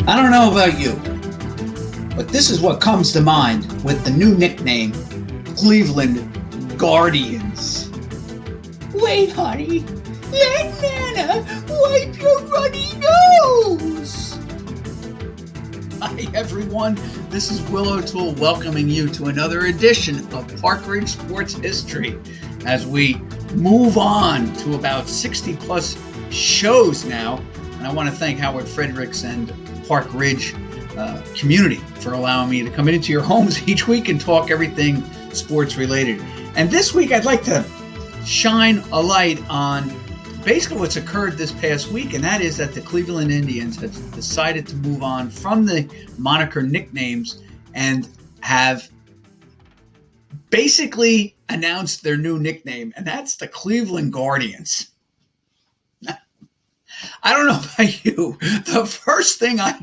I don't know about you, but this is what comes to mind with the new nickname, Cleveland Guardians. Wait, honey, let Nana wipe your runny nose. Hi, everyone. This is Will O'Toole welcoming you to another edition of Park Ridge Sports History as we move on to about 60 plus shows now. And I want to thank Howard Fredericks and Park Ridge community for allowing me to come into your homes each week and talk everything sports related. And this week I'd like to shine a light on basically what's occurred this past week, and that is that the Cleveland Indians have decided to move on from the moniker nicknames and have basically announced their new nickname, and that's the Cleveland Guardians. I don't know about you. The first thing I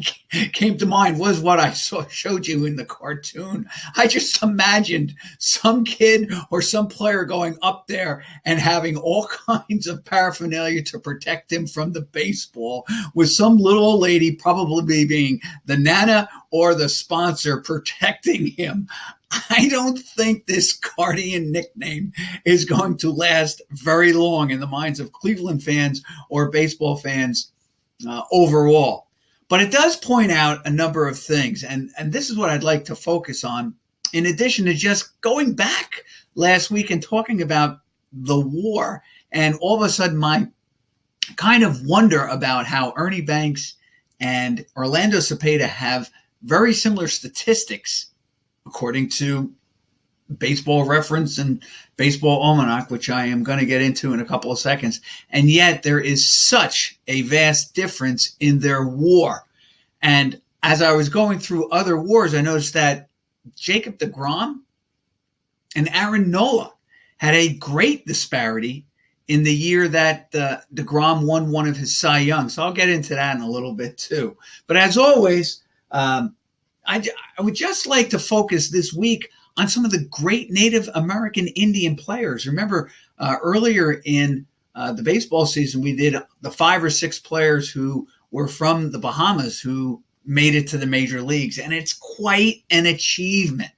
came to mind was what I showed you in the cartoon. I just imagined some kid or some player going up there and having all kinds of paraphernalia to protect him from the baseball, with some little old lady probably being the nana or the sponsor protecting him. I don't think this Guardian nickname is going to last very long in the minds of Cleveland fans or baseball fans overall. But it does point out a number of things, and this is what I'd like to focus on, in addition to just going back last week and talking about the war, and all of a sudden my kind of wonder about how Ernie Banks and Orlando Cepeda have very similar statistics according to Baseball Reference and Baseball Almanac, which I am going to get into in a couple of seconds. And yet there is such a vast difference in their war. And as I was going through other wars, I noticed that Jacob deGrom and Aaron Nola had a great disparity in the year that deGrom won one of his Cy Young. So I'll get into that in a little bit too. But as always, I would just like to focus this week on some of the great Native American Indian players. Remember, earlier in the baseball season, we did the 5 or 6 players who were from the Bahamas who made it to the major leagues, and it's quite an achievement.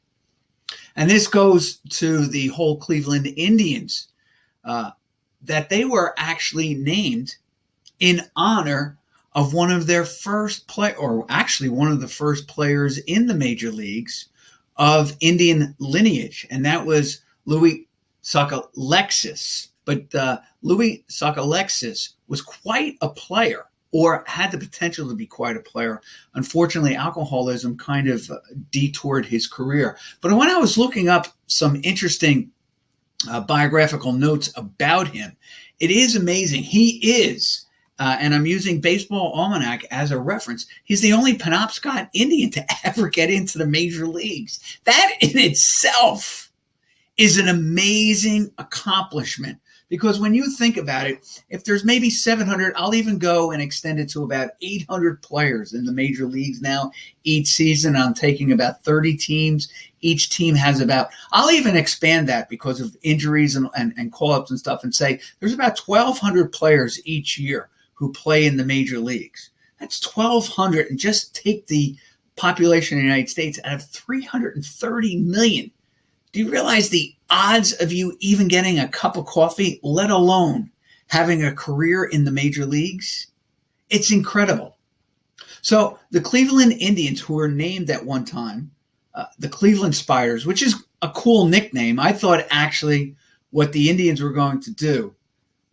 And this goes to the whole Cleveland Indians, that they were actually named in honor of one of their first or actually one of the first players in the major leagues of Indian lineage, and that was Louis Sokolexis. But Louis Sokolexis was quite a player, or had the potential to be quite a player. Unfortunately, alcoholism kind of detoured his career. But when I was looking up some interesting biographical notes about him, it is amazing. He is and I'm using Baseball Almanac as a reference, he's the only Penobscot Indian to ever get into the major leagues. That in itself is an amazing accomplishment, because when you think about it, if there's maybe 700, I'll even go and extend it to about 800 players in the major leagues now each season. I'm taking about 30 teams. Each team has about, I'll even expand that because of injuries and call-ups and stuff, and say there's about 1,200 players each year who play in the major leagues. That's 1,200, and just take the population of the United States out of 330 million. Do you realize the odds of you even getting a cup of coffee, let alone having a career in the major leagues? It's incredible. So the Cleveland Indians, who were named at one time the Cleveland Spiders, which is a cool nickname. I thought actually what the Indians were going to do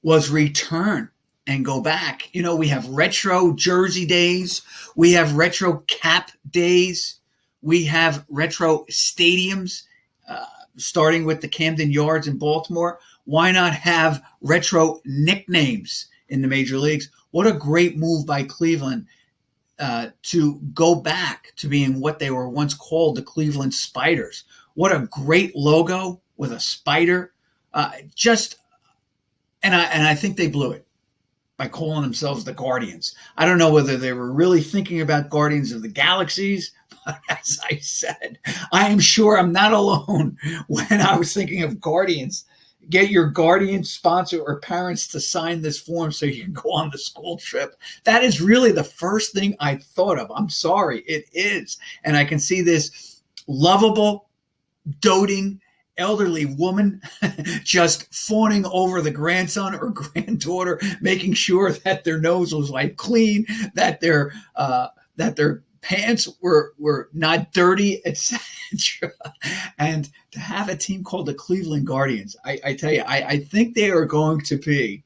was return and go back. You know, we have retro jersey days. We have retro cap days. We have retro stadiums, starting with the Camden Yards in Baltimore. Why not have retro nicknames in the major leagues? What a great move by Cleveland to go back to being what they were once called, the Cleveland Spiders. What a great logo with a spider. And I think they blew it by calling themselves the Guardians. I don't know whether they were really thinking about Guardians of the Galaxies, but as I said, I am sure I'm not alone when I was thinking of Guardians. get your guardian, sponsor, or parents to sign this form so you can go on the school trip. That is really the first thing I thought of. I'm sorry, it is. And I can see this lovable, doting, elderly woman just fawning over the grandson or granddaughter, making sure that their nose was like clean, that their pants were not dirty, etc. And to have a team called the Cleveland Guardians, I tell you, I think they are going to be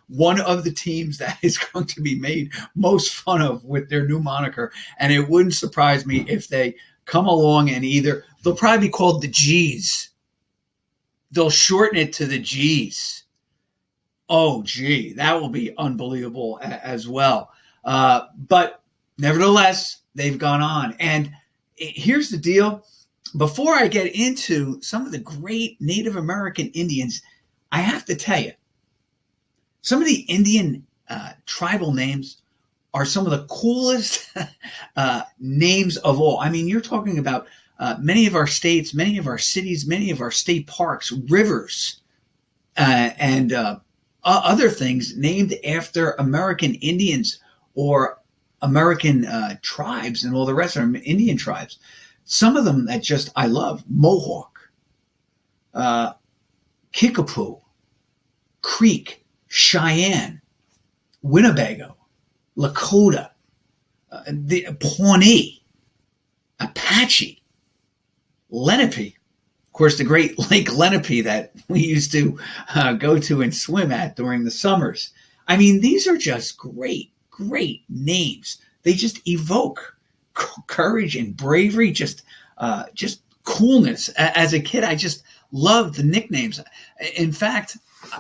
one of the teams that is going to be made most fun of with their new moniker. And it wouldn't surprise me if they come along and either they'll probably be called the G's. They'll shorten it to the G's. Oh, gee, that will be unbelievable as well. But nevertheless, they've gone on. And here's the deal. Before I get into some of the great Native American Indians, I have to tell you, some of the Indian tribal names are some of the coolest names of all. I mean, you're talking about many of our states, many of our cities, many of our state parks, rivers, and other things named after American Indians or American tribes and all the rest of them, Indian tribes. Some of them that just I love: Mohawk, Kickapoo, Creek, Cheyenne, Winnebago, Lakota, the Pawnee, Apache, Lenape. Of course, the great Lake Lenape that we used to go to and swim at during the summers. I mean, these are just great names. They just evoke courage and bravery, just coolness. As a kid, I just loved the nicknames. In fact,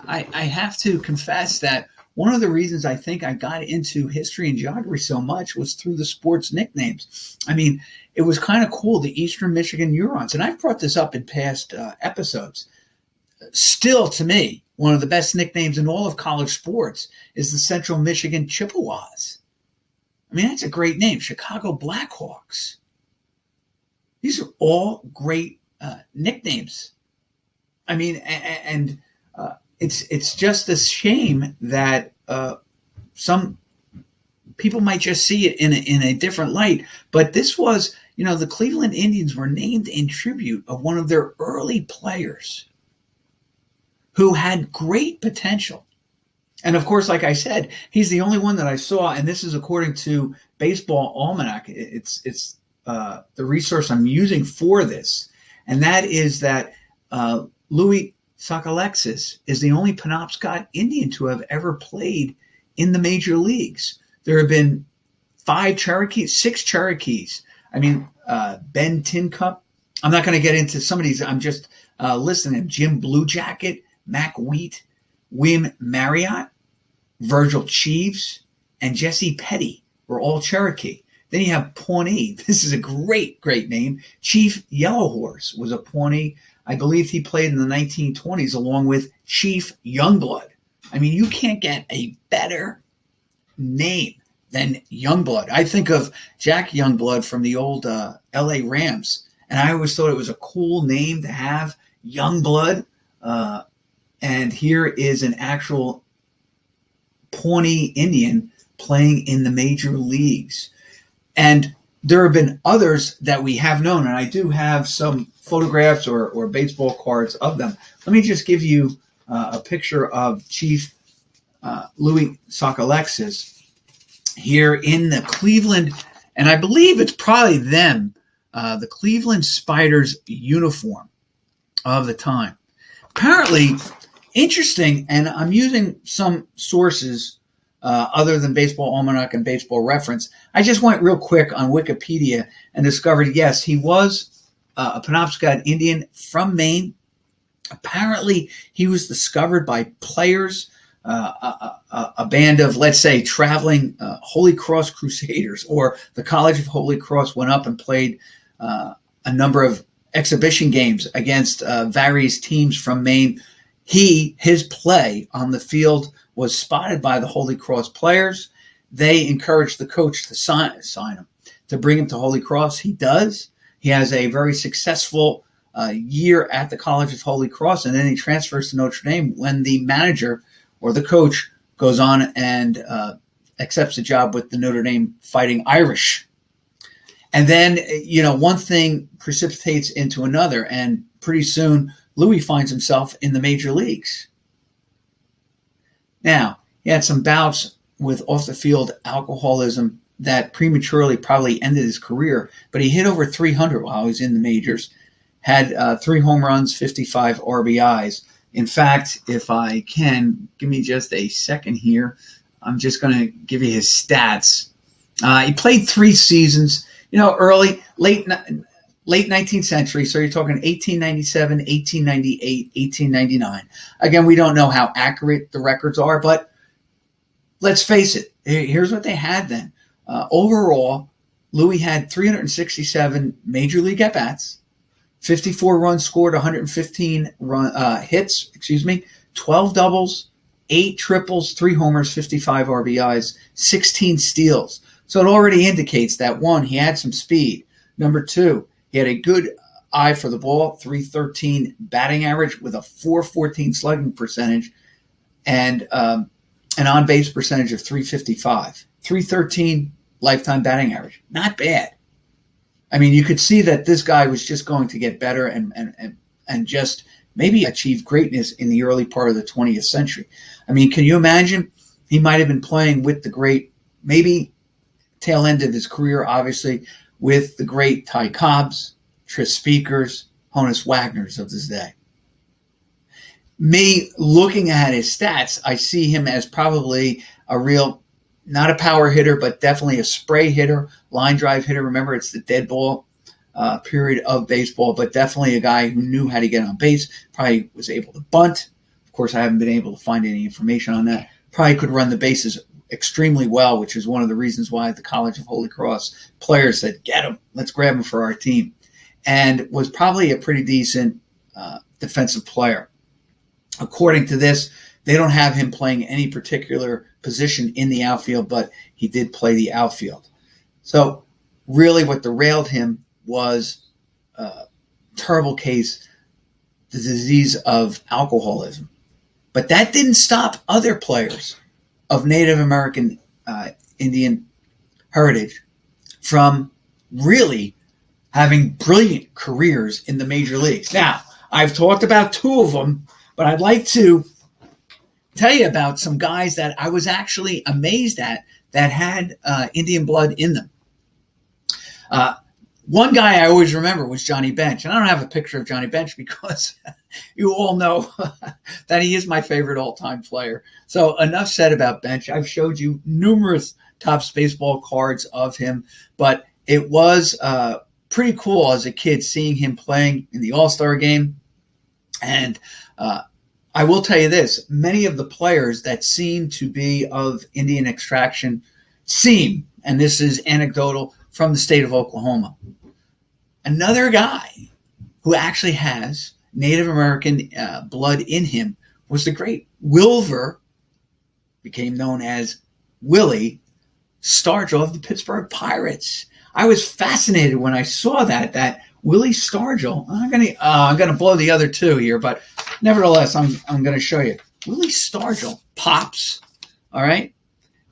I have to confess that one of the reasons I think I got into history and geography so much was through the sports nicknames. I mean, it was kind of cool, the Eastern Michigan Hurons. And I've brought this up in past episodes. Still, to me, one of the best nicknames in all of college sports is the Central Michigan Chippewas. I mean, that's a great name. Chicago Blackhawks. These are all great nicknames. I mean, and it's just a shame that some people might just see it in a different light. But this was, the Cleveland Indians were named in tribute of one of their early players who had great potential. And of course, like I said, he's the only one that I saw, and this is according to Baseball Almanac. It's the resource I'm using for this, and that is that Louis Sokolexis is the only Penobscot Indian to have ever played in the major leagues. There have been 6 Cherokees. I mean, Ben Tincup. I'm not going to get into some of these. I'm just listening. Jim Blue Jacket, Mac Wheat, William Marriott, Virgil Trucks, and Jesse Petty were all Cherokee. Then you have Pawnee. This is a great name. Chief Yellow Horse was a Pawnee. I believe he played in the 1920s along with Chief Youngblood. I mean, you can't get a better name than Youngblood. I think of Jack Youngblood from the old LA Rams, and I always thought it was a cool name to have, Youngblood. And here is an actual Pawnee Indian playing in the major leagues. And there have been others that we have known, and I do have some photographs or baseball cards of them. Let me just give you a picture of Chief Louis Sokolexis here in the Cleveland, and I believe it's probably them, the Cleveland Spiders uniform of the time. Apparently, interesting, and I'm using some sources other than Baseball Almanac and Baseball Reference. I just went real quick on Wikipedia and discovered, yes, he was a Penobscot Indian from Maine. Apparently, he was discovered by players, a band of, let's say, traveling Holy Cross Crusaders, or the College of Holy Cross went up and played a number of exhibition games against various teams from Maine. His play on the field was spotted by the Holy Cross players. They encouraged the coach to sign him, to bring him to Holy Cross. He does. He has a very successful year at the College of Holy Cross, and then he transfers to Notre Dame when the manager or the coach goes on and accepts a job with the Notre Dame Fighting Irish. And then, one thing precipitates into another, and pretty soon Louis finds himself in the major leagues. Now, he had some bouts with off-the-field alcoholism that prematurely probably ended his career, but he hit over 300 while he was in the majors, had 3 home runs, 55 RBIs. In fact, if I can, give me just a second here. I'm just going to give you his stats. He played 3 seasons, late 19th century. So you're talking 1897, 1898, 1899. Again, we don't know how accurate the records are, but let's face it. Here's what they had then. Overall, Louis had 367 major league at-bats, 54 runs scored, 115 hits, 12 doubles, 8 triples, 3 homers, 55 RBIs, 16 steals. So it already indicates that, 1, he had some speed. Number 2, he had a good eye for the ball, 313 batting average with a 414 slugging percentage, and an on-base percentage of 355. 313 lifetime batting average. Not bad. I mean, you could see that this guy was just going to get better and just maybe achieve greatness in the early part of the 20th century. I mean, can you imagine? He might have been playing with the great, maybe tail end of his career, obviously, with the great Ty Cobbs, Tris Speakers, Honus Wagners of this day. Me looking at his stats, I see him as probably a real, not a power hitter, but definitely a spray hitter, line drive hitter. Remember, it's the dead ball period of baseball, but definitely a guy who knew how to get on base, probably was able to bunt. Of course, I haven't been able to find any information on that. Probably could run the bases extremely well, which is one of the reasons why the College of Holy Cross players said, get him, let's grab him for our team. And was probably a pretty decent defensive player. According to this, they don't have him playing any particular position in the outfield, but he did play the outfield. So really what derailed him was a terrible case, the disease of alcoholism. But that didn't stop other players of Native American Indian heritage from really having brilliant careers in the major leagues. Now, I've talked about 2 of them, but I'd like to tell you about some guys that I was actually amazed at that had Indian blood in them. One guy I always remember was Johnny Bench. And I don't have a picture of Johnny Bench because you all know that he is my favorite all-time player. So enough said about Bench. I've showed you numerous Topps baseball cards of him, but it was pretty cool as a kid seeing him playing in the All-Star game. And I will tell you this, many of the players that seem to be of Indian extraction seem, and this is anecdotal, from the state of Oklahoma. Another guy who actually has Native American blood in him was the great Wilver, became known as Willie Stargell of the Pittsburgh Pirates. I was fascinated when I saw that Willie Stargell. I'm gonna blow the other 2 here, but nevertheless, I'm gonna show you. Willie Stargell, Pops, all right,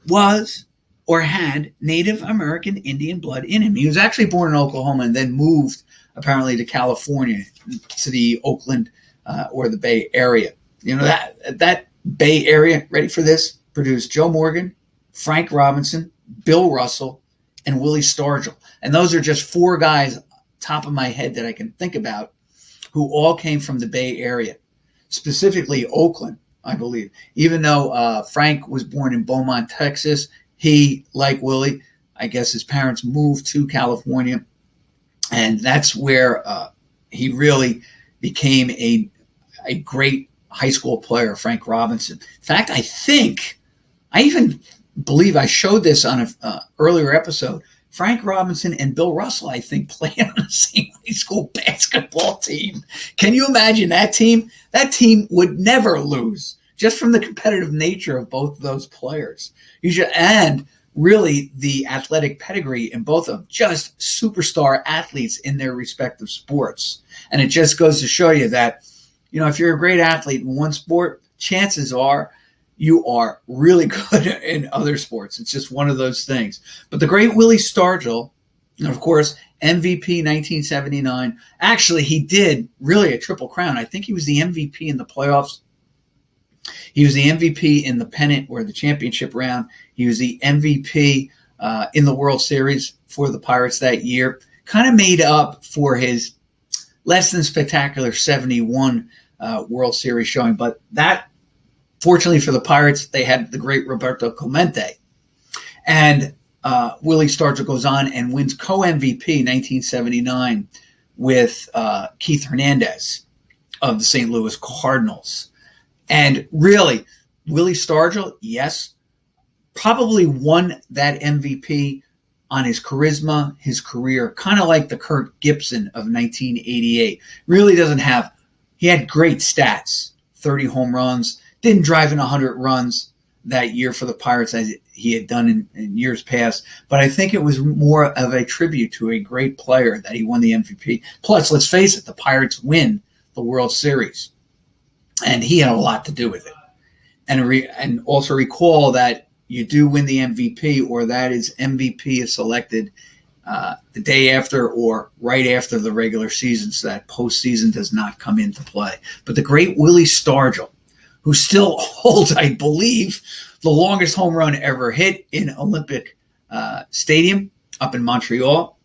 was or had Native American Indian blood in him. He was actually born in Oklahoma and then moved apparently to California, to the Oakland or the Bay Area. You know, that Bay Area, ready for this, produced Joe Morgan, Frank Robinson, Bill Russell, and Willie Stargell. And those are just 4 guys top of my head that I can think about who all came from the Bay Area, specifically Oakland, I believe. Even though Frank was born in Beaumont, Texas, he, like Willie, I guess his parents moved to California, and that's where he really became a great high school player, Frank Robinson. In fact, I even believe I showed this on an earlier episode. Frank Robinson and Bill Russell, I think, played on the same high school basketball team. Can you imagine that team? That team would never lose, just from the competitive nature of both of those players. And really the athletic pedigree in both of them, just superstar athletes in their respective sports. And it just goes to show you that, if you're a great athlete in one sport, chances are you are really good in other sports. It's just one of those things. But the great Willie Stargell, and of course, MVP 1979. Actually, he did really a triple crown. I think he was the MVP in the playoffs. He was the MVP in the pennant or the championship round. He was the MVP in the World Series for the Pirates that year. Kind of made up for his less than spectacular 71 World Series showing. But that, fortunately for the Pirates, they had the great Roberto Clemente. And Willie Stargell goes on and wins co-MVP 1979 with Keith Hernandez of the St. Louis Cardinals. And really, Willie Stargell, yes, probably won that MVP on his charisma, his career, kind of like the Kirk Gibson of 1988. Really he had great stats, 30 home runs, didn't drive in 100 runs that year for the Pirates as he had done in years past. But I think it was more of a tribute to a great player that he won the MVP. Plus, let's face it, the Pirates win the World Series. And he had a lot to do with it. And also recall that you do win the MVP, or that is MVP is selected the day after or right after the regular season, so that postseason does not come into play. But the great Willie Stargell, who still holds, I believe, the longest home run ever hit in Olympic Stadium up in Montreal,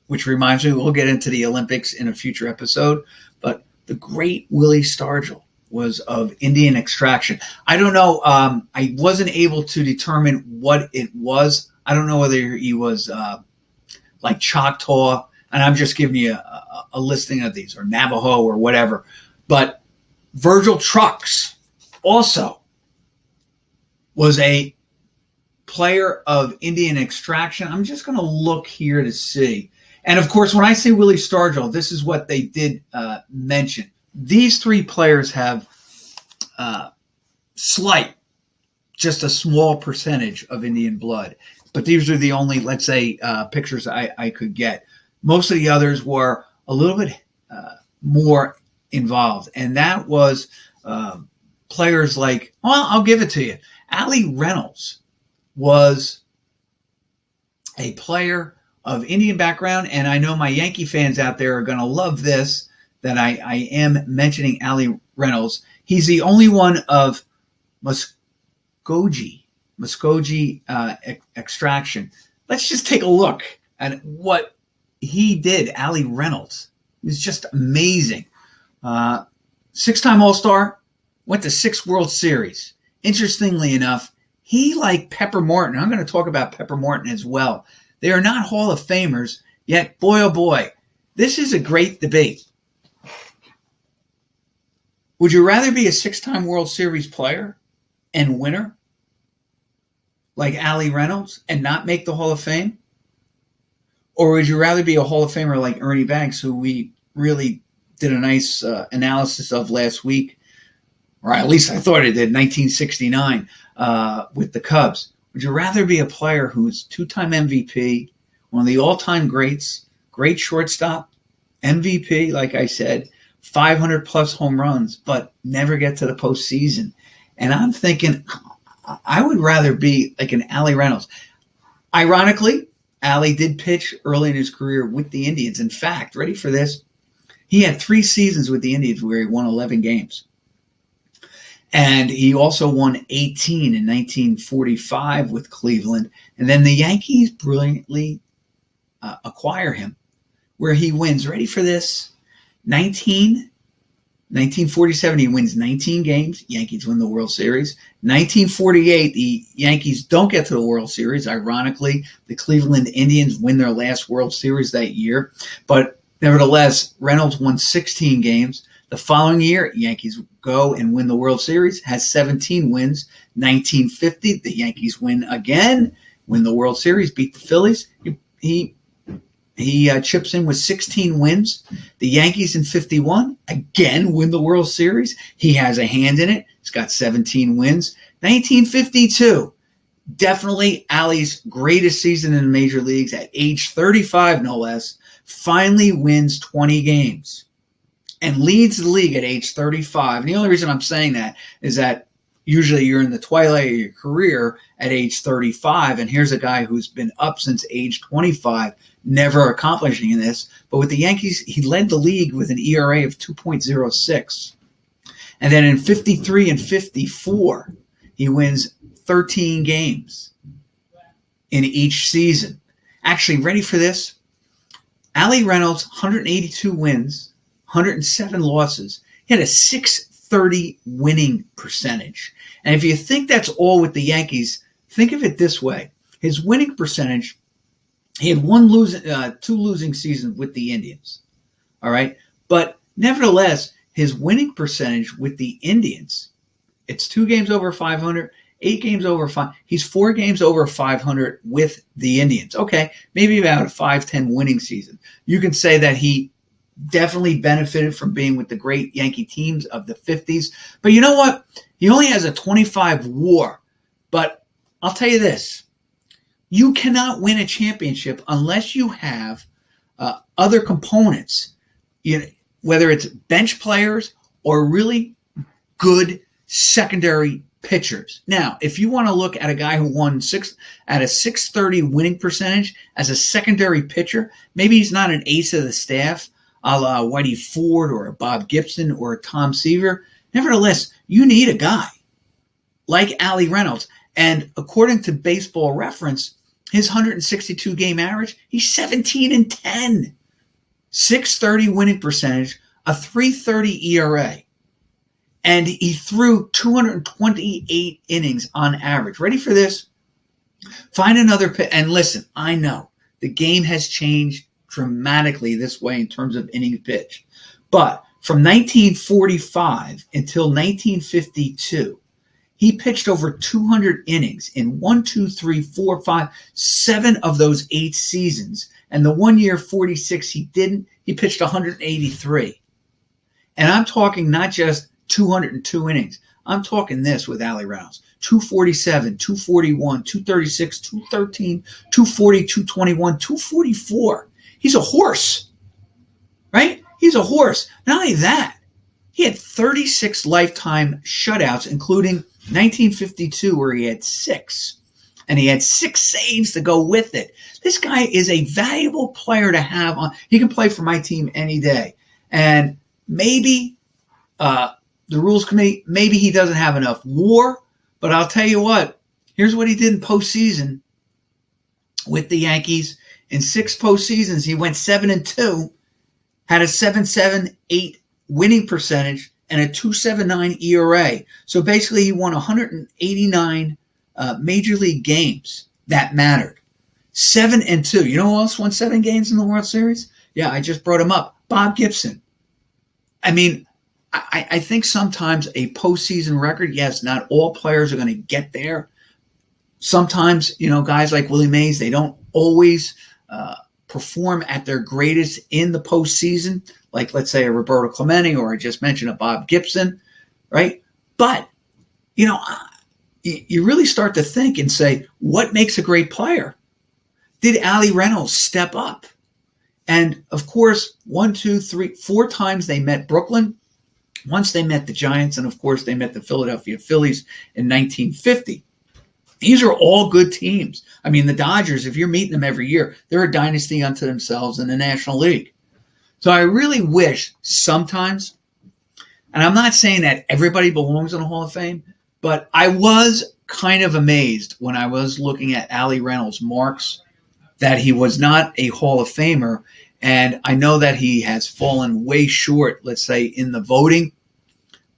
which reminds me, we'll get into the Olympics in a future episode. But the great Willie Stargell was of Indian extraction. I don't know. I wasn't able to determine what it was. I don't know whether he was like Choctaw, and I'm just giving you a listing of these, or Navajo or whatever. But Virgil Trucks also was a player of Indian extraction. I'm just going to look here to see. And of course, when I say Willie Stargell, this is what they did mention. These three players have just a small percentage of Indian blood. But these are the only, let's say, pictures I could get. Most of the others were a little bit more involved. And that was players like, well, I'll give it to you. Reynolds was a player of Indian background. And I know my Yankee fans out there are going to love this, that I am mentioning Reynolds. He's the only one of Muskogee extraction. Let's just take a look at what he did. Reynolds. It was just amazing. Six-time All-Star, went to 6 World Series. Interestingly enough, he, like Pepper Morton, I'm going to talk about Pepper Morton as well. They are not Hall of Famers, yet, boy, oh boy, this is a great debate. Would you rather be a 6-time World Series player and winner like Reynolds and not make the Hall of Fame? Or would you rather be a Hall of Famer like Ernie Banks, who we really did a nice analysis of last week, or at least I thought it did, 1969 with the Cubs? Would you rather be a player who's 2-time MVP, one of the all-time greats, great shortstop, MVP, like I said, 500-plus home runs, but never get to the postseason? And I'm thinking, I would rather be like an Reynolds. Ironically, did pitch early in his career with the Indians. In fact, ready for this? He had 3 seasons with the Indians where he won 11 games. And he also won 18 in 1945 with Cleveland. And then the Yankees brilliantly acquire him, where he wins, ready for this, 1947, he wins 19 games. Yankees win the World Series. 1948, the Yankees don't get to the World Series. Ironically, the Cleveland Indians win their last World Series that year. But nevertheless, Reynolds won 16 games. The following year, Yankees go and win the World Series, has 17 wins. 1950, the Yankees win again, win the World Series, beat the Phillies. He chips in with 16 wins. The Yankees in 51, again, win the World Series. He has a hand in it. He's got 17 wins. 1952, Definitely Ali's greatest season in the major leagues at age 35, no less. Finally wins 20 games and leads the league at age 35. And the only reason I'm saying that is that usually you're in the twilight of your career at age 35. And here's a guy who's been up since age 25, never accomplishing this. But with the Yankees, he led the league with an ERA of 2.06. And then in 53 and 54, he wins 13 games in each season. Actually, ready for this? Ali Reynolds, 182 wins, 107 losses. He had a 630 winning percentage. And if you think that's all with the Yankees, think of it this way. His winning percentage, he had two losing seasons with the Indians. All right. But nevertheless, his winning percentage with the Indians, it's 2 games over 500, 8 games over 5. He's 4 games over 500 with the Indians. Okay, maybe about a 5-10 winning season. You can say that he definitely benefited from being with the great Yankee teams of the 50s. But you know what? He only has a 25 WAR. But I'll tell you this. You cannot win a championship unless you have other components, whether it's bench players or really good secondary pitchers. Now, if you want to look at a guy who won at a 630 winning percentage as a secondary pitcher, maybe he's not an ace of the staff, a la Whitey Ford or a Bob Gibson or a Tom Seaver. Nevertheless, you need a guy like Ali Reynolds. And according to Baseball Reference, his 162 game average, he's 17 and 10, 630 winning percentage, a 3.30 ERA. And he threw 228 innings on average. Ready for this? Find another pitch. And listen, I know the game has changed dramatically this way in terms of innings pitched. But from 1945 until 1952, he pitched over 200 innings in 7 of those 8 seasons. And the 1 year 46 he didn't, he pitched 183. And I'm talking not just 202 innings. I'm talking this with Ali Reynolds. 247, 241, 236, 213, 240, 221, 244. He's a horse, right? He's a horse. Not only that, he had 36 lifetime shutouts, including 1952, where he had 6. And he had 6 saves to go with it. This guy is a valuable player to have on. He can play for my team any day. And maybe the rules committee, maybe he doesn't have enough WAR, but I'll tell you what, here's what he did in postseason with the Yankees. In 6 postseasons, he went 7-2, had a 7.78 winning percentage and a 2.79 ERA. So basically, he won 189 major league games that mattered. 7-2. You know who else won 7 games in the World Series? Yeah, I just brought him up. Bob Gibson. I mean, I think sometimes a postseason record, yes, not all players are going to get there. Sometimes, guys like Willie Mays, they don't always perform at their greatest in the postseason, like let's say a Roberto Clemente or I just mentioned a Bob Gibson, right? But, you really start to think and say, what makes a great player? Did Ali Reynolds step up? And of course, 1, 2, 3, 4 times they met Brooklyn. Once they met the Giants, and of course they met the Philadelphia Phillies in 1950. These are all good teams. I mean, the Dodgers, if you're meeting them every year, they're a dynasty unto themselves in the National League. So I really wish sometimes, and I'm not saying that everybody belongs in the Hall of Fame, but I was kind of amazed when I was looking at Ali Reynolds' marks that he was not a Hall of Famer. And I know that he has fallen way short, let's say, in the voting.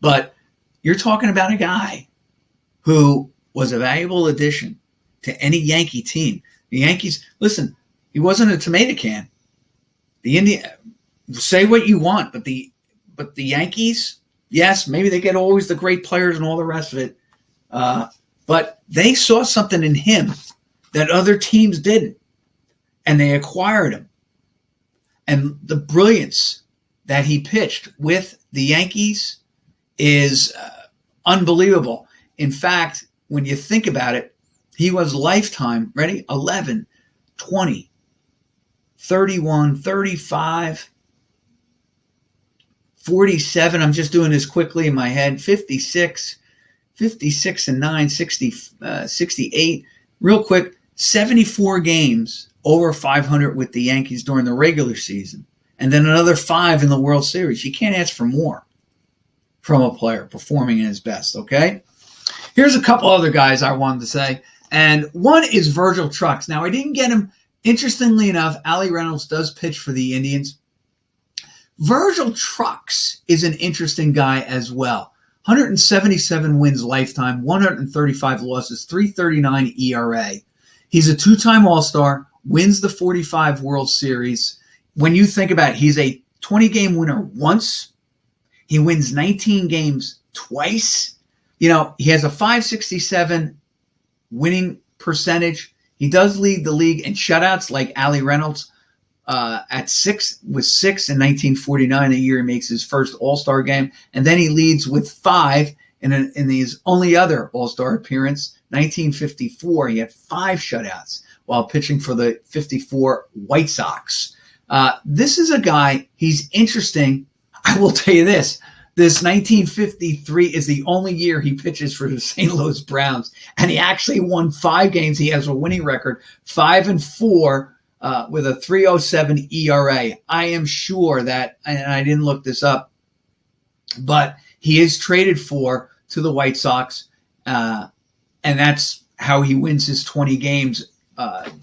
But you're talking about a guy who was a valuable addition to any Yankee team. The Yankees, listen, he wasn't a tomato can. Say what you want, but the Yankees, yes, maybe they get always the great players and all the rest of it. But they saw something in him that other teams didn't. And they acquired him. And the brilliance that he pitched with the Yankees is unbelievable. In fact, when you think about it, He was lifetime, ready? 11, 20, 31, 35, 47. I'm just doing this quickly in my head. 56, 56 and 9, 60, 68. Real quick, 74 games over 500 with the Yankees during the regular season. And then another 5 in the World Series. You can't ask for more from a player performing at his best, okay? Here's a couple other guys I wanted to say. And one is Virgil Trucks. Now, I didn't get him. Interestingly enough, Reynolds does pitch for the Indians. Virgil Trucks is an interesting guy as well. 177 wins lifetime, 135 losses, 3.39 ERA. He's a 2-time All-Star, wins the 45 World Series. When you think about it, he's a 20-game winner once. He wins 19 games twice. You know, he has a 5.67 winning percentage. He does lead the league in shutouts like Reynolds at 6 in 1949, the year he makes his first All-Star game. And then he leads with 5 in his only other All-Star appearance, 1954. He had 5 shutouts while pitching for the 54 White Sox. This is a guy, he's interesting. I will tell you this. This 1953 is the only year he pitches for the St. Louis Browns, and he actually won 5 games. He has a winning record, 5-4 with a 3.07 ERA. I am sure that, and I didn't look this up, but he is traded to the White Sox, and that's how he wins his 20 games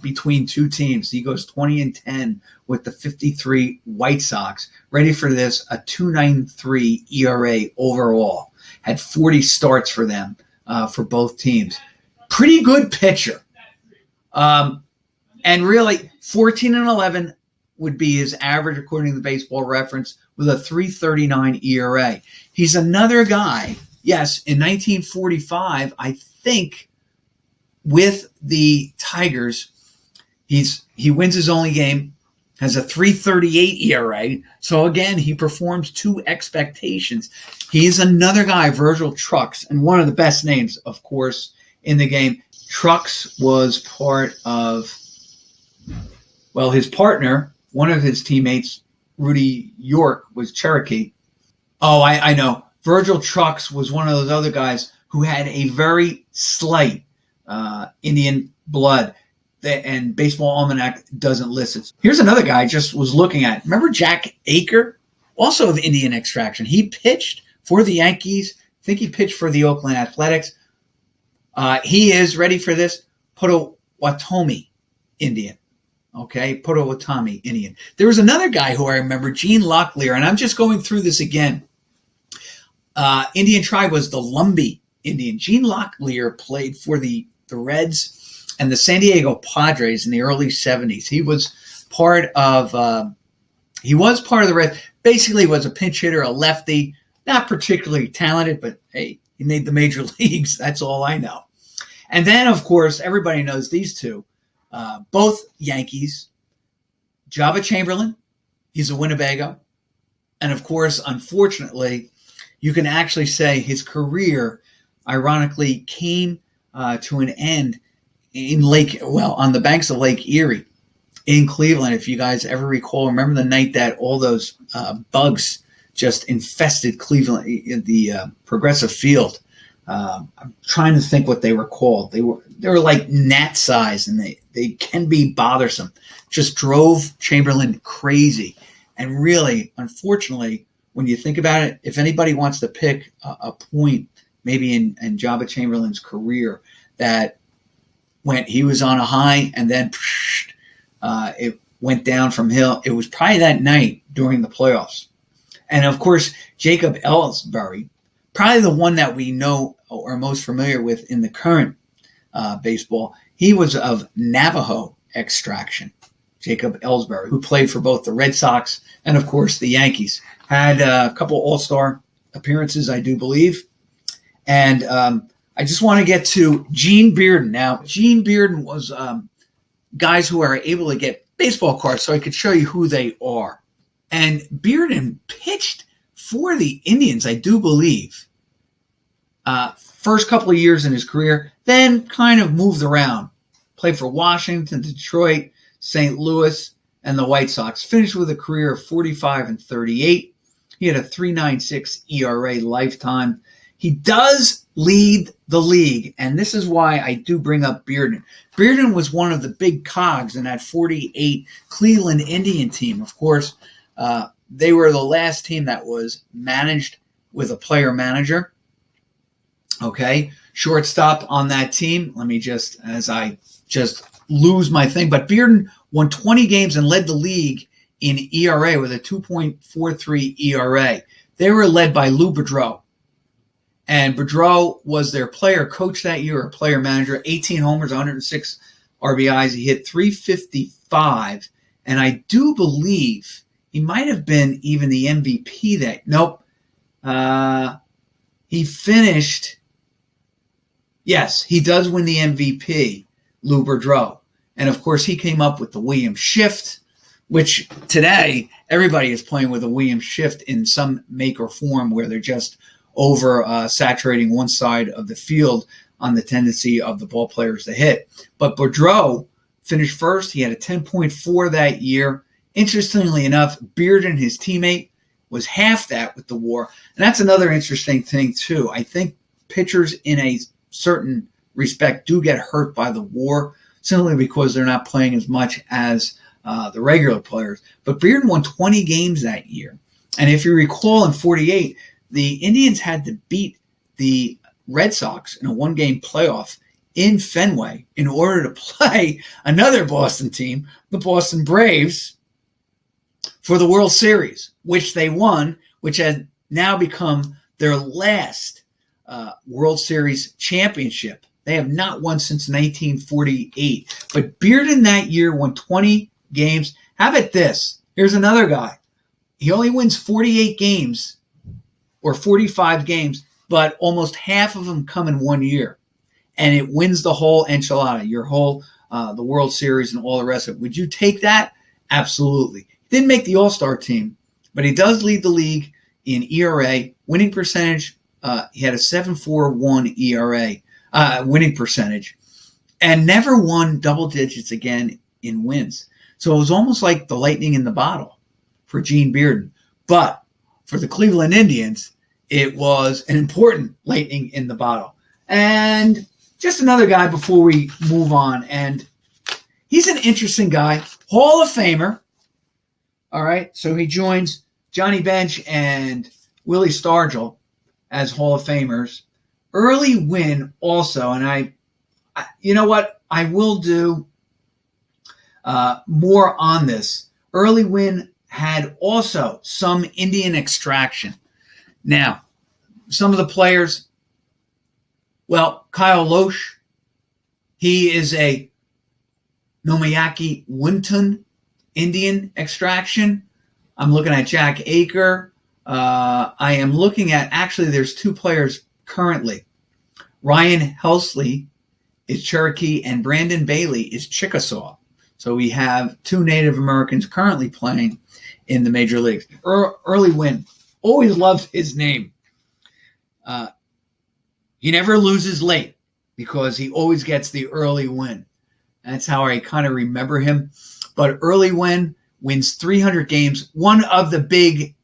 between 2 teams. He goes 20-10 with the 53 White Sox. Ready for this, a 2.93 ERA overall. Had 40 starts for them for both teams. Pretty good pitcher. And really, 14-11 would be his average according to the Baseball Reference with a 3.39 ERA. He's another guy, yes, in 1945, I think, with the Tigers, he wins his only game, has a 3.38 ERA. So again, he performs to expectations. He's another guy, Virgil Trucks, and one of the best names, of course, in the game. Trucks was part of, well, his partner, one of his teammates, Rudy York, was Cherokee. Oh, I know. Virgil Trucks was one of those other guys who had a very slight Indian blood, and Baseball Almanac doesn't list it. Here's another guy I just was looking at. Remember Jack Aker, also of Indian extraction? He pitched for the Yankees. I think he pitched for the Oakland Athletics. He is, ready for this, Potawatomi Indian. Okay, Potawatomi Indian. There was another guy who I remember, Gene Locklear, and I'm just going through this again. Indian tribe was the Lumbee Indian. Gene Locklear played for the Reds and the San Diego Padres in the early 70s. He was part of the Reds. Basically was a pinch hitter, a lefty, not particularly talented, but hey, he made the major leagues. That's all I know. And then, of course, everybody knows these two, both Yankees. Jabba Chamberlain, he's a Winnebago. And, of course, unfortunately, you can actually say his career, ironically, came to an end on the banks of Lake Erie in Cleveland. If you guys ever recall, remember the night that all those bugs just infested Cleveland, the Progressive Field. I'm trying to think what they were called. They were like gnat size, and they can be bothersome. Just drove Chamberlain crazy. And really, unfortunately, when you think about it, if anybody wants to pick a point, maybe in Jabba Chamberlain's career, that he was on a high and then it went down from hill, it was probably that night during the playoffs. And of course, Jacob Ellsbury, probably the one that we know or are most familiar with in the current baseball, he was of Navajo extraction. Jacob Ellsbury, who played for both the Red Sox and, of course, the Yankees. Had a couple All-Star appearances, I do believe. And I just want to get to Gene Bearden. Now, Gene Bearden was guys who are able to get baseball cards, so I could show you who they are. And Bearden pitched for the Indians, I do believe, first couple of years in his career, then kind of moved around. Played for Washington, Detroit, St. Louis, and the White Sox. Finished with a career of 45 and 38. He had a 3.96 ERA lifetime. He does lead the league, and this is why I do bring up Bearden. Bearden was one of the big cogs in that 48 Cleveland Indian team. Of course, they were the last team that was managed with a player manager. Okay, shortstop on that team. Let me just, as I just lose my thing, but Bearden won 20 games and led the league in ERA with a 2.43 ERA. They were led by Lou Boudreau. And Boudreau was their player coach that year, or player manager. 18 homers, 106 RBIs. He hit 355. And I do believe he might have been even the MVP that. Nope. He finished. Yes, he does win the MVP, Lou Boudreau. And, of course, he came up with the Williams shift, which today everybody is playing with a Williams shift in some make or form where they're just over saturating one side of the field on the tendency of the ball players to hit. But Boudreau finished first. He had a 10.4 that year. Interestingly enough, Bearden, his teammate, was half that with the WAR. And that's another interesting thing, too. I think pitchers in a certain respect do get hurt by the WAR simply because they're not playing as much as the regular players. But Bearden won 20 games that year. And if you recall, in 48, the Indians had to beat the Red Sox in a one-game playoff in Fenway in order to play another Boston team, the Boston Braves, for the World Series, which they won, which had now become their last World Series championship. They have not won since 1948. But Bearden that year won 20 games. How about this? Here's another guy. He only wins 48 games or 45 games, but almost half of them come in 1 year. And it wins the whole enchilada, your whole, the World Series and all the rest of it. Would you take that? Absolutely. He didn't make the All-Star team, but he does lead the league in ERA. Winning percentage, he had a 7.41 ERA winning percentage, and never won double digits again in wins. So it was almost like the lightning in the bottle for Gene Bearden. But for the Cleveland Indians, it was an important lightning in the bottle. And just another guy before we move on. And he's an interesting guy, Hall of Famer. All right, so he joins Johnny Bench and Willie Stargell as Hall of Famers. Early win also, and I you know what? I will do more on this. Early win had also some Indian extraction. Now, some of the players, well, Kyle Loesch, he is a Nomayaki Wunton Indian extraction. I'm looking at Jack Aker. I am looking at, actually, there's two players currently. Ryan Helsley is Cherokee and Brandon Bailey is Chickasaw. So we have two Native Americans currently playing in the major leagues. Early win. Always loved his name. He never loses late because he always gets the early win. That's how I kind of remember him. But early win, wins 300 games. One of the big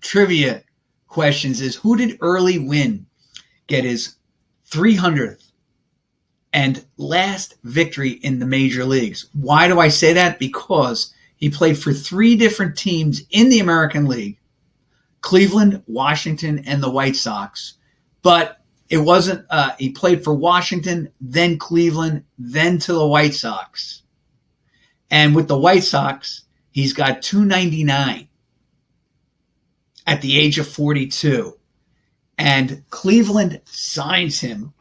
trivia questions is, who did Early Win get his 300th and last victory in the major leagues? Why do I say that? Because he played for three different teams in the American League: Cleveland, Washington, and the White Sox. But it wasn't, he played for Washington, then Cleveland, then to the White Sox. And with the White Sox, he's got 299 at the age of 42. And Cleveland signs him,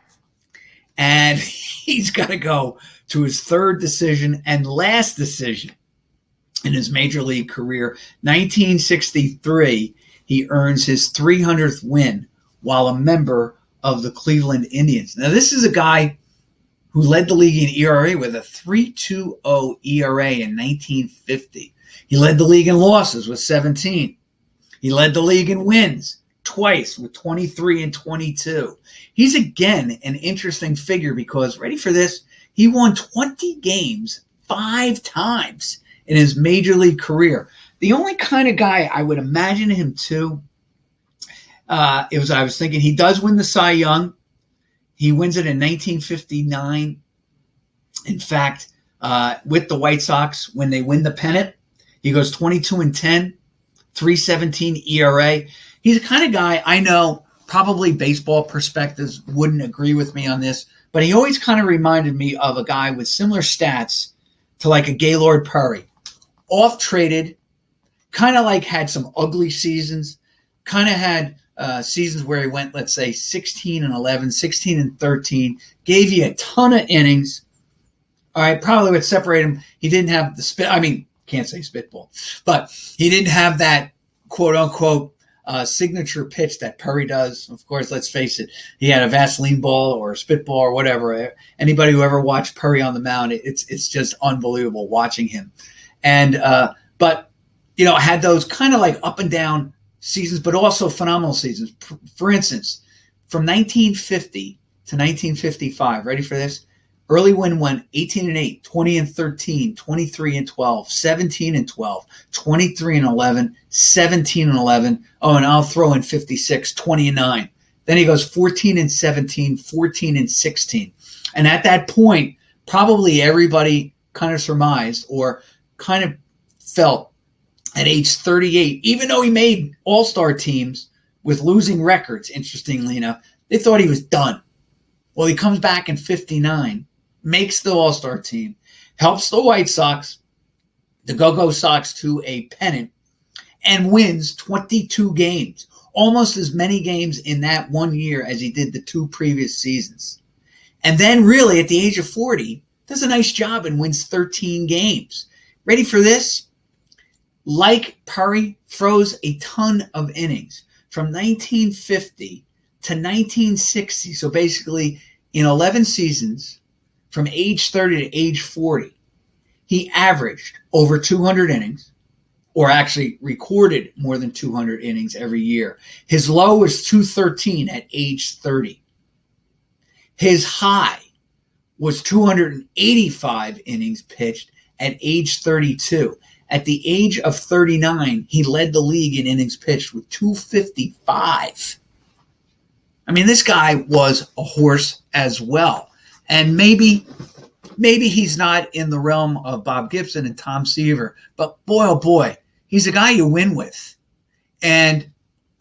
and he's got to go to his third decision and last decision in his major league career. 1963, he earns his 300th win while a member of the Cleveland Indians. Now, this is a guy who led the league in ERA with a 3.20 ERA in 1950. He led the league in losses with 17. He led the league in wins, twice with 23 and 22. He's again an interesting figure because, ready for this, he won 20 games 5 times in his major league career. The only kind of guy I would imagine him to, I was thinking he does win the Cy Young. He wins it in 1959. In fact, with the White Sox, when they win the pennant, he goes 22 and 10, 3.17 ERA. He's the kind of guy, I know probably baseball perspectives wouldn't agree with me on this, but he always kind of reminded me of a guy with similar stats to like a Gaylord Perry. Off-traded, kind of like had some ugly seasons, kind of had seasons where he went, let's say, 16 and 11, 16 and 13, gave you a ton of innings. All right, probably what separated him, he didn't have the spit. I mean, can't say spitball, but he didn't have that quote-unquote signature pitch that Perry does. Of course, let's face it, he had a Vaseline ball or a spitball or whatever. Anybody who ever watched Perry on the mound, it's just unbelievable watching him. And but you know, had those kind of like up and down seasons, but also phenomenal seasons. For instance, from 1950 to 1955, ready for this? Early win went 18 and 8, 20 and 13, 23 and 12, 17 and 12, 23 and 11, 17 and 11. Oh, and I'll throw in 56, 20 and 9. Then he goes 14 and 17, 14 and 16. And at that point, probably everybody kind of surmised or kind of felt at age 38, even though he made all-star teams with losing records, interestingly enough, they thought he was done. Well, he comes back in 59, makes the all-star team, helps the White Sox, the Go-Go Sox, to a pennant, and wins 22 games, almost as many games in that 1 year as he did the 2 previous seasons. And then really at the age of 40, does a nice job and wins 13 games. Ready for this? Like Perry, throws a ton of innings from 1950 to 1960. So basically in 11 seasons, from age 30 to age 40, he averaged over 200 innings, or actually recorded more than 200 innings every year. His low was 213 at age 30. His high was 285 innings pitched at age 32. At the age of 39, he led the league in innings pitched with 255. I mean, this guy was a horse as well. And maybe he's not in the realm of Bob Gibson and Tom Seaver, but boy, oh boy, he's a guy you win with. And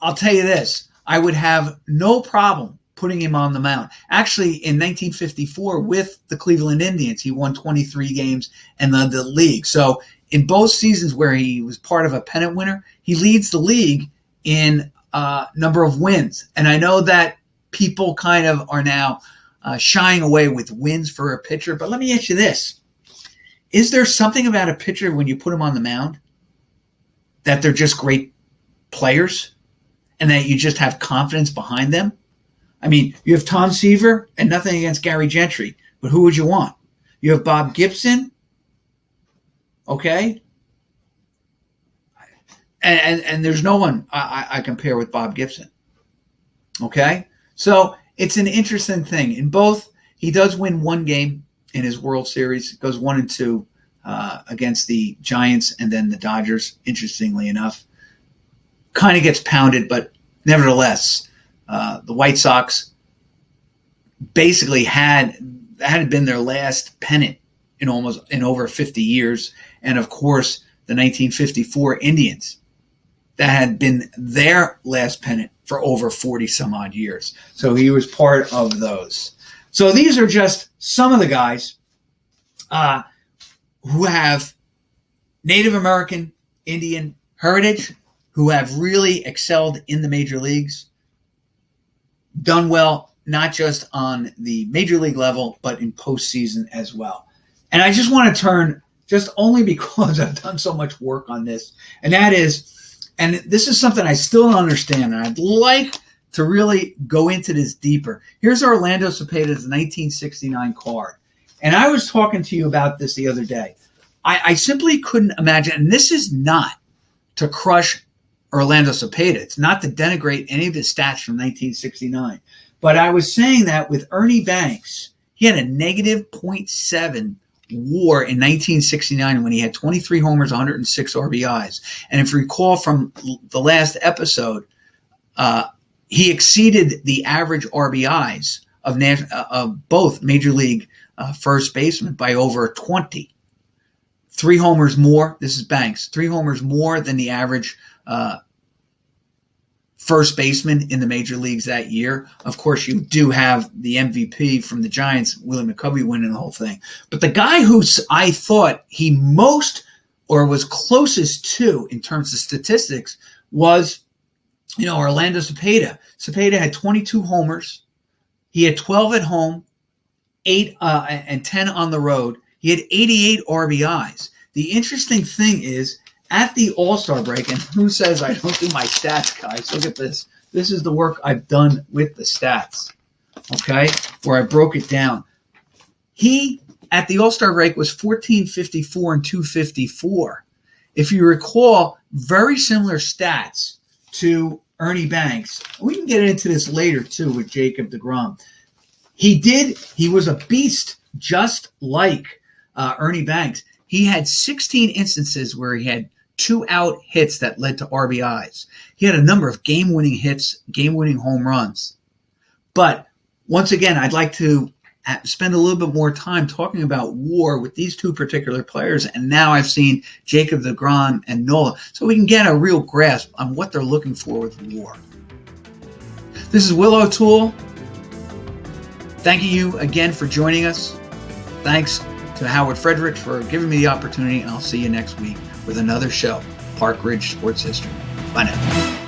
I'll tell you this, I would have no problem putting him on the mound. Actually, in 1954 with the Cleveland Indians, he won 23 games and led the league. So in both seasons where he was part of a pennant winner, he leads the league in number of wins. And I know that people kind of are now shying away with wins for a pitcher. But let me ask you this. Is there something about a pitcher when you put him on the mound that they're just great players and that you just have confidence behind them? I mean, you have Tom Seaver, and nothing against Gary Gentry, but who would you want? You have Bob Gibson, okay? And there's no one I compare with Bob Gibson, okay? So it's an interesting thing. In both, he does win one game in his World Series. It goes 1-2 against the Giants and then the Dodgers, interestingly enough. Kind of gets pounded, but nevertheless, the White Sox basically had been their last pennant in over 50 years. And of course, the 1954 Indians, that had been their last pennant for over 40 some odd years. So he was part of those. So these are just some of the guys who have Native American Indian heritage, who have really excelled in the major leagues, done well, not just on the major league level, but in postseason as well. And I just want to turn, just only because I've done so much work on this, and that is, and this is something I still don't understand, and I'd like to really go into this deeper. Here's Orlando Cepeda's 1969 card. And I was talking to you about this the other day. I simply couldn't imagine, and this is not to crush Orlando Cepeda. It's not to denigrate any of his stats from 1969. But I was saying that with Ernie Banks, he had a negative .7 WAR in 1969 when he had 23 homers, 106 RBIs. And if you recall from the last episode, he exceeded the average RBIs of both Major League first basemen by over 20. 3 homers more. This is Banks. 3 homers more than the average first baseman in the major leagues that year. Of course, you do have the MVP from the Giants, Willie McCovey, winning the whole thing. But the guy who I thought he most or was closest to in terms of statistics was, Orlando Cepeda. Cepeda had 22 homers. He had 12 at home, 8 and 10 on the road. He had 88 RBIs. The interesting thing is, at the All-Star break, and who says I don't do my stats, guys? Look at this. This is the work I've done with the stats, okay, where I broke it down. He, at the All-Star break, was 1454 and 254. If you recall, very similar stats to Ernie Banks. We can get into this later, too, with Jacob deGrom. He was a beast, just like Ernie Banks. He had 16 instances where he had 2-out hits that led to RBIs. He had a number of game-winning hits, game-winning home runs. But once again, I'd like to spend a little bit more time talking about WAR with these two particular players. And now I've seen Jacob deGrom and Nola, so we can get a real grasp on what they're looking for with WAR. This is Will O'Toole. Thanking you again for joining us. Thanks to Howard Fredericks for giving me the opportunity, and I'll see you next week with another show, Park Ridge Sports History. Bye now.